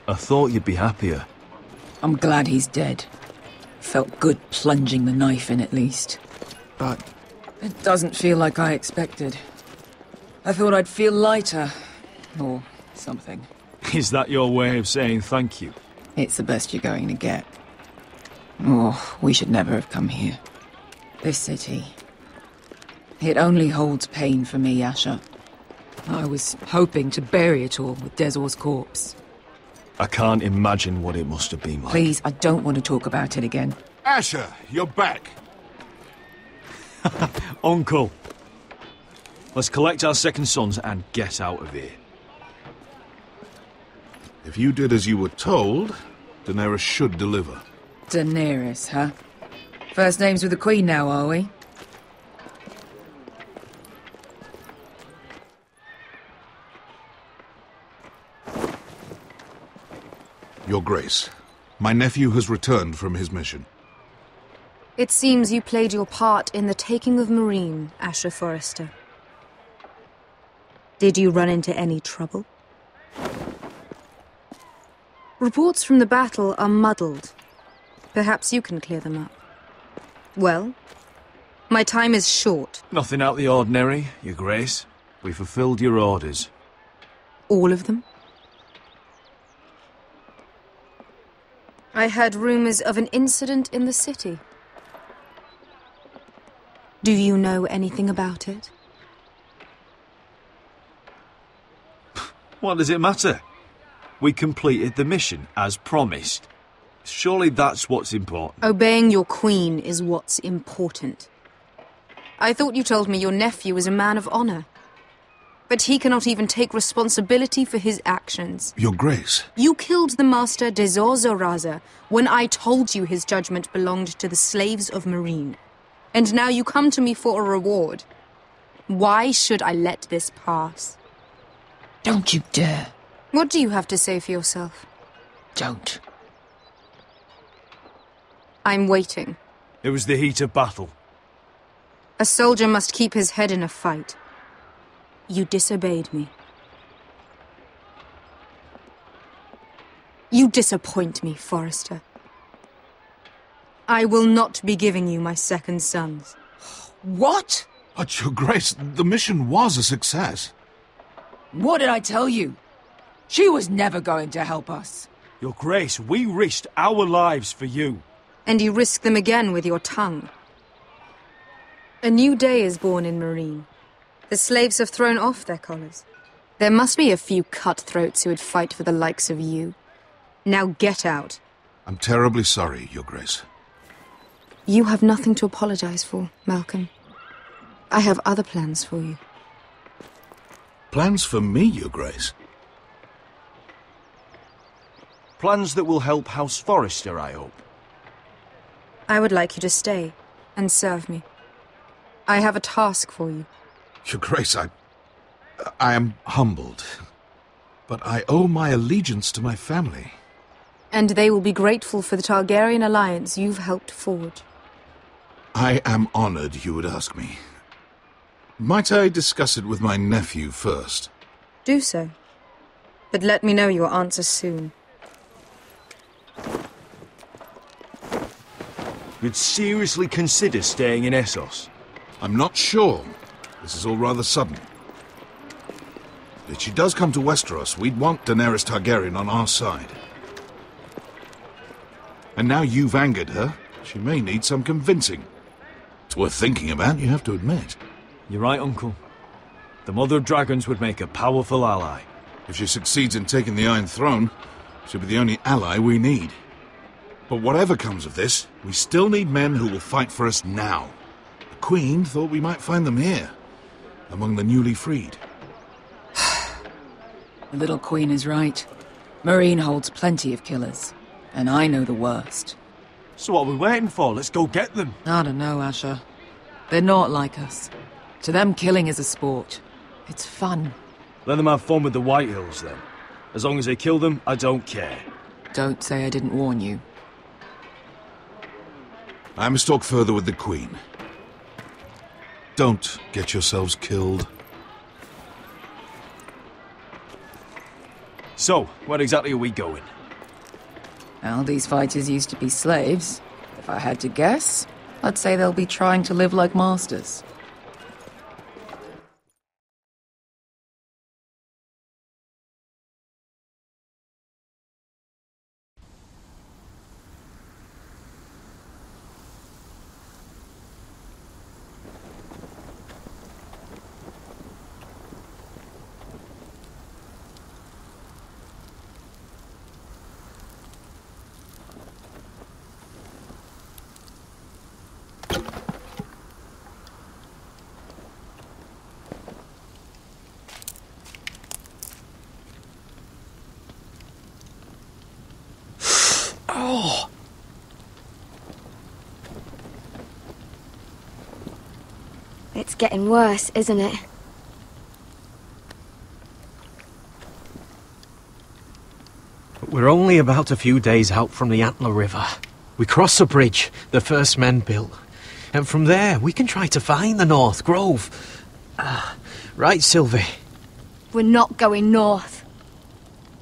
I thought you'd be happier. I'm glad he's dead. Felt good plunging the knife in at least. But it doesn't feel like I expected. I thought I'd feel lighter. Or something. Is that your way of saying thank you? It's the best you're going to get. Oh, we should never have come here. This city. It only holds pain for me, Asher. I was hoping to bury it all with Dezor's corpse. I can't imagine what it must have been like. Please, I don't want to talk about it again. Asher, you're back. Uncle. Let's collect our second sons and get out of here. If you did as you were told, Daenerys should deliver. Daenerys, huh? First names with the Queen now, are we? Your Grace, my nephew has returned from his mission. It seems you played your part in the taking of Meereen, Asher Forrester. Did you run into any trouble? Reports from the battle are muddled. Perhaps you can clear them up. Well, my time is short. Nothing out of the ordinary, Your Grace. We fulfilled your orders. All of them? I heard rumors of an incident in the city. Do you know anything about it? What does it matter? We completed the mission, as promised. Surely that's what's important. Obeying your queen is what's important. I thought you told me your nephew was a man of honor. But he cannot even take responsibility for his actions. Your Grace. You killed the master Dezor Zoraza when I told you his judgment belonged to the slaves of Meereen. And now you come to me for a reward. Why should I let this pass? Don't you dare. What do you have to say for yourself? Don't. I'm waiting. It was the heat of battle. A soldier must keep his head in a fight. You disobeyed me. You disappoint me, Forrester. I will not be giving you my second sons. What? But, Your Grace, the mission was a success. What did I tell you? She was never going to help us. Your Grace, we risked our lives for you. And you risk them again with your tongue. A new day is born in Meereen. The slaves have thrown off their collars. There must be a few cutthroats who would fight for the likes of you. Now get out. I'm terribly sorry, Your Grace. You have nothing to apologize for, Malcolm. I have other plans for you. Plans for me, Your Grace? Plans that will help House Forrester, I hope. I would like you to stay and serve me. I have a task for you. Your Grace, I am humbled. But I owe my allegiance to my family. And they will be grateful for the Targaryen alliance you've helped forge. I am honored you would ask me. Might I discuss it with my nephew first? Do so. But let me know your answer soon. You'd seriously consider staying in Essos? I'm not sure. This is all rather sudden. If she does come to Westeros, we'd want Daenerys Targaryen on our side. And now you've angered her, she may need some convincing. It's worth thinking about, you have to admit. You're right, Uncle. The Mother of Dragons would make a powerful ally. If she succeeds in taking the Iron Throne, she'll be the only ally we need. But whatever comes of this, we still need men who will fight for us now. The Queen thought we might find them here, among the newly freed. The little Queen is right. Meereen holds plenty of killers, and I know the worst. So what are we waiting for? Let's go get them. I don't know, Asher. They're not like us. To them, killing is a sport. It's fun. Let them have fun with the White Hills, then. As long as they kill them, I don't care. Don't say I didn't warn you. I must talk further with the Queen. Don't get yourselves killed. So, where exactly are we going? Well, these fighters used to be slaves. If I had to guess, I'd say they'll be trying to live like masters. Oh! It's getting worse, isn't it? We're only about a few days out from the Antler River. We cross a bridge the first men built. And from there, we can try to find the North Grove. Right, Sylvie? We're not going north.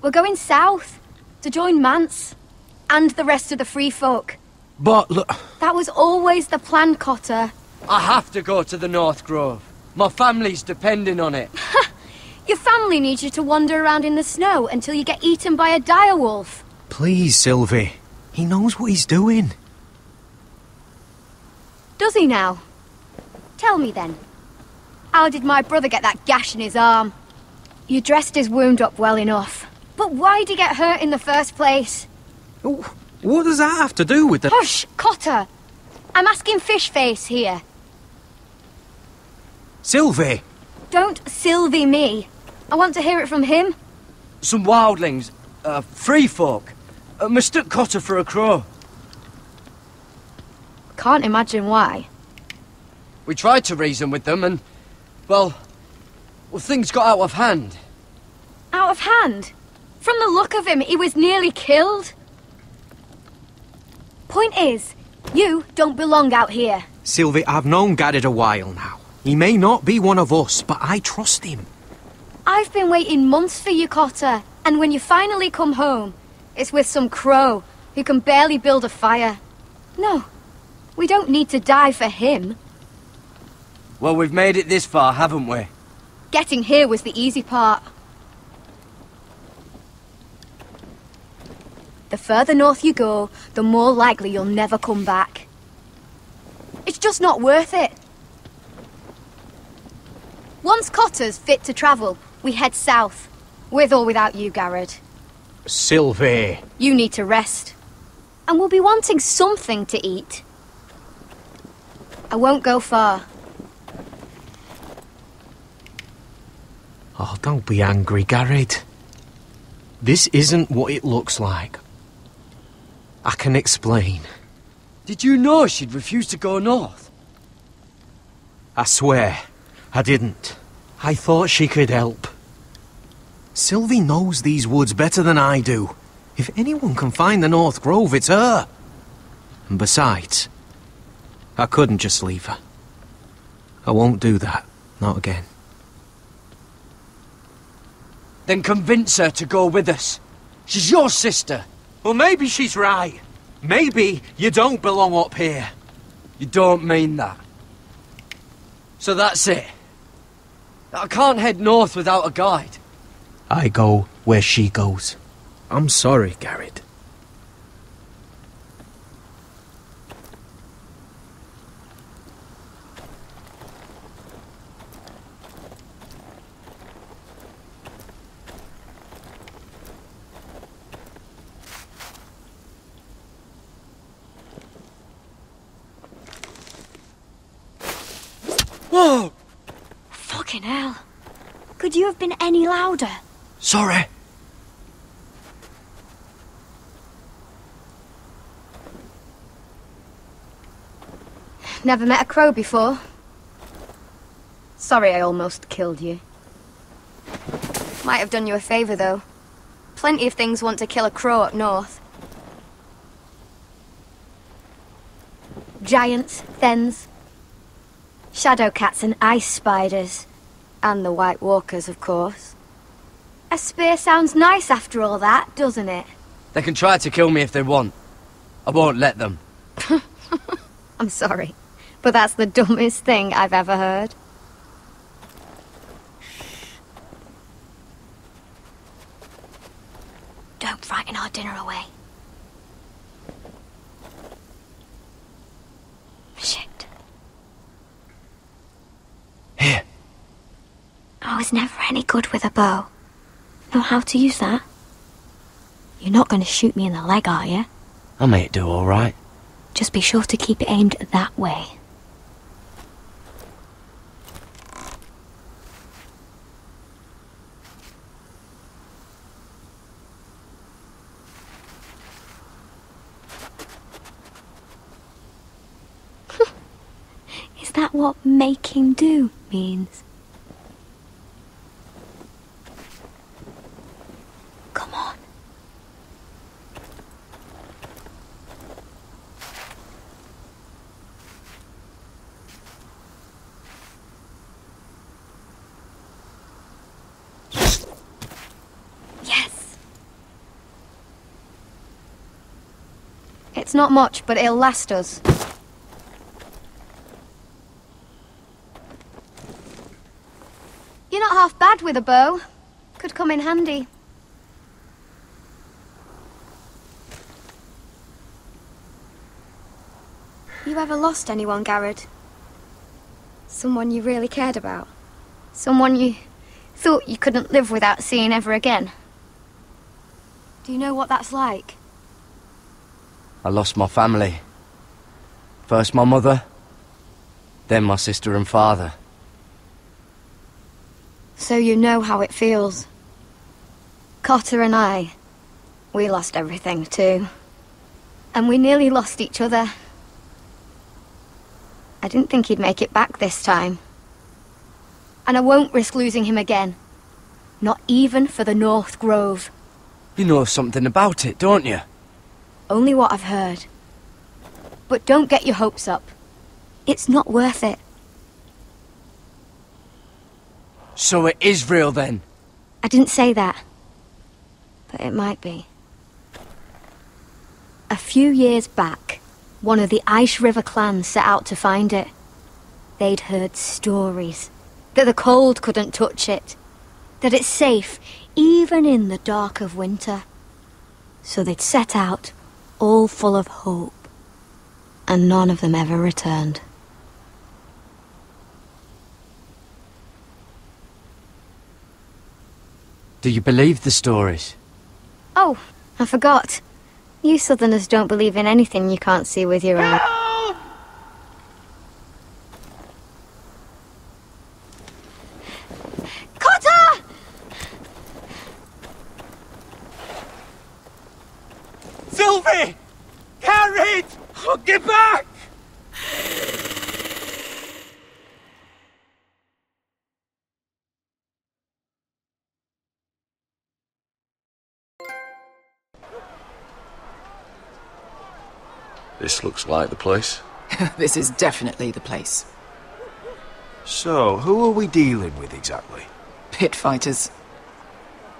We're going south, to join Mance, and the rest of the free folk. But look... That was always the plan, Cotter. I have to go to the North Grove. My family's depending on it. Your family needs you to wander around in the snow until you get eaten by a direwolf. Please, Sylvie. He knows what he's doing. Does he now? Tell me then. How did my brother get that gash in his arm? You dressed his wound up well enough. But why'd he get hurt in the first place? What does that have to do with the... Hush, Cotter! I'm asking Fishface here. Sylvie! Don't Sylvie me. I want to hear it from him. Some wildlings, free folk, mistook Cotter for a crow. Can't imagine why. We tried to reason with them and, well, things got out of hand. Out of hand? From the look of him, he was nearly killed. Point is, you don't belong out here. Sylvie, I've known Garrett a while now. He may not be one of us, but I trust him. I've been waiting months for you, Cotter, and when you finally come home, it's with some crow who can barely build a fire. No, we don't need to die for him. Well, we've made it this far, haven't we? Getting here was the easy part. The further north you go, the more likely you'll never come back. It's just not worth it. Once Cotter's fit to travel, we head south. With or without you, Garrett. Sylvie! You need to rest. And we'll be wanting something to eat. I won't go far. Oh, don't be angry, Garrett. This isn't what it looks like. I can explain. Did you know she'd refused to go north? I swear, I didn't. I thought she could help. Sylvie knows these woods better than I do. If anyone can find the North Grove, it's her. And besides, I couldn't just leave her. I won't do that. Not again. Then convince her to go with us. She's your sister. Well, maybe she's right. Maybe you don't belong up here. You don't mean that. So that's it. I can't head north without a guide. I go where she goes. I'm sorry, Garrett. Whoa! Fucking hell. Could you have been any louder? Sorry. Never met a crow before. Sorry I almost killed you. Might have done you a favour, though. Plenty of things want to kill a crow up north. Giants, thens, shadow cats and ice spiders. And the White Walkers, of course. A spear sounds nice after all that, doesn't it? They can try to kill me if they want. I won't let them. I'm sorry, but that's the dumbest thing I've ever heard. Don't frighten our dinner away. Shit. Here. I was never any good with a bow. Know how to use that? You're not going to shoot me in the leg, are you? I may do all right. Just be sure to keep it aimed that way. Is that what making do means? Come on. Yes. It's not much, but it'll last us. You're not half bad with a bow. Could come in handy. You ever lost anyone, Garrett? Someone you really cared about? Someone you thought you couldn't live without seeing ever again? Do you know what that's like? I lost my family. First my mother, then my sister and father. So you know how it feels. Cotter and I, we lost everything too. And we nearly lost each other. I didn't think he'd make it back this time. And I won't risk losing him again. Not even for the North Grove. You know something about it, don't you? Only what I've heard. But don't get your hopes up. It's not worth it. So it is real then? I didn't say that. But it might be. A few years back, one of the Ice River clans set out to find it. They'd heard stories. That the cold couldn't touch it. That it's safe, even in the dark of winter. So they'd set out, all full of hope. And none of them ever returned. Do you believe the stories? Oh, I forgot. You Southerners don't believe in anything you can't see with your own. Cotter! Sylvie! Carried! Get back! This looks like the place. This is definitely the place. So, who are we dealing with exactly? Pit fighters.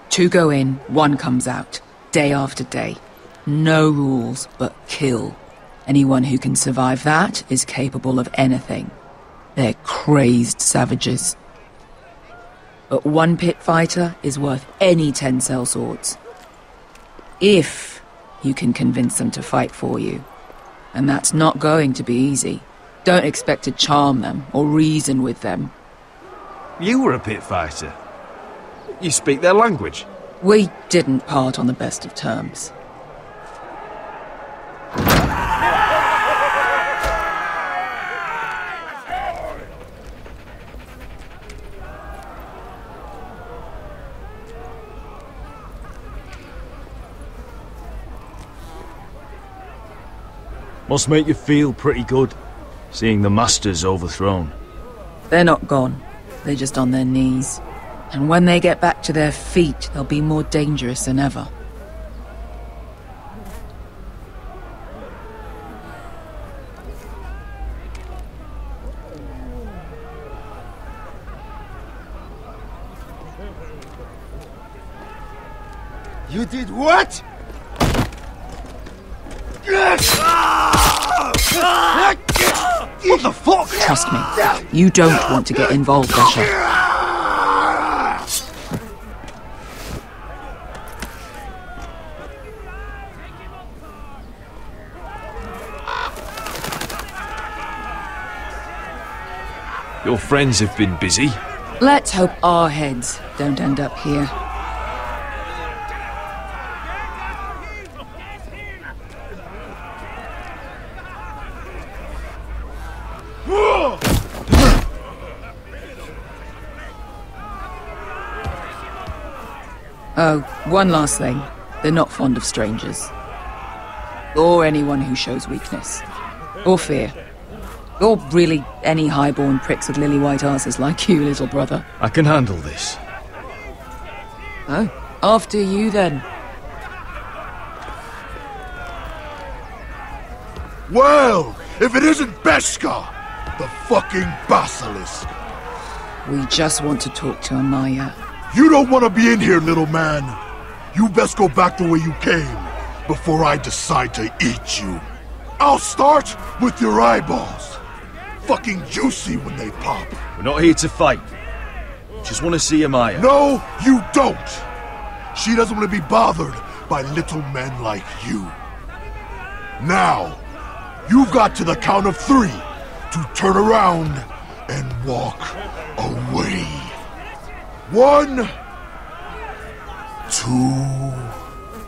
2 go in, 1 comes out. Day after day. No rules, but kill. Anyone who can survive that is capable of anything. They're crazed savages. But 1 pit fighter is worth any 10 sellswords. If you can convince them to fight for you. And that's not going to be easy. Don't expect to charm them or reason with them. You were a pit fighter. You speak their language. We didn't part on the best of terms. Must make you feel pretty good, seeing the masters overthrown. They're not gone. They're just on their knees. And when they get back to their feet, they'll be more dangerous than ever. You did what? What the fuck? Trust me, you don't want to get involved, Asher. Your friends have been busy. Let's hope our heads don't end up here. Oh, one last thing. They're not fond of strangers. Or anyone who shows weakness. Or fear. Or really any highborn pricks with lily-white asses like you, little brother. I can handle this. Oh, after you then. Well, if it isn't Beshka, the fucking basilisk. We just want to talk to Amaya. You don't want to be in here, little man. You best go back the way you came before I decide to eat you. I'll start with your eyeballs. Fucking juicy when they pop. We're not here to fight. Just want to see Amaya. No, you don't. She doesn't want to be bothered by little men like you. Now, you've got to the count of 3 to turn around and walk away. 1, 2...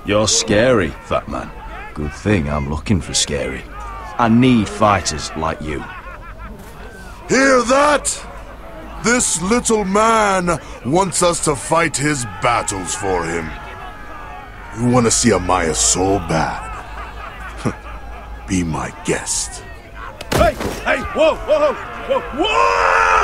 You're scary, fat man. Good thing I'm looking for scary. I need fighters like you. Hear that? This little man wants us to fight his battles for him. You want to see Amaya so bad? Be my guest. Hey! Hey! Whoa! Whoa! Whoa! Whoa!